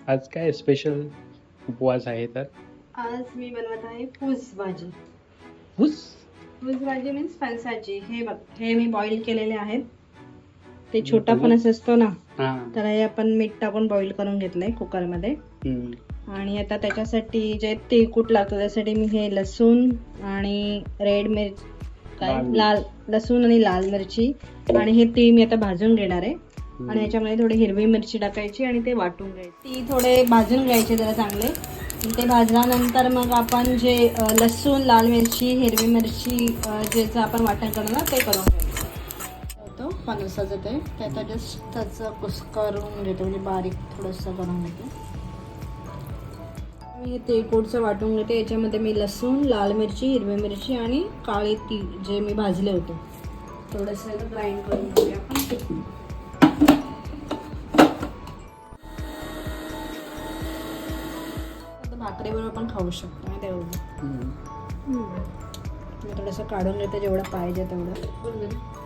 आज काय स्पेशल उपवास आहे तर? आज मी बनवत आहे फूस भाजी. हुस. फूस भाजी मीन्स फणसाची. हे बघ, हे मी बॉईल केलेले आहेत. ते म्हणजे छोटा फणस असतो ना, हा. तर हे आपण मीठ टाकून बॉईल करून घेतलंय कुकरमध्ये. हम्म. आणि आता त्याच्यासाठी जे तिखट लागतं त्यासाठी मी हे लसूण आणि रेड मिर्च, लाल लसूण आणि लाल मिरची आणि हे तीळ मी आता भाजून घेणार आहे. आणि याच्यामध्ये थोडी हिरवी मिरची टाकायची आणि ते वाटून घ्यायची. ती थोडे भाजून घ्यायचे जरा चांगले. ते भाजल्यानंतर मग आपण जे लसूण, लाल मिरची, हिरवी मिरची ज्याचं आपण वाटण करू ना ते करून घ्यायचं होतं फणसाचं. ते आता जस्ट त्याचं कुस्करून घेतो, म्हणजे बारीक थोडंसं करून घेतो. मी तेलकोटचं वाटून घेते. याच्यामध्ये मी लसूण, लाल मिरची, हिरवी मिरची आणि काळे तीळ जे मी भाजले होते थोडंसं ग्राइंड करून घेऊया आपण. भाकरीबरोबर पण खाऊ शकतो ना तेवढं. मी थोडंसं काढून घेते जेवढं पाहिजे तेवढं.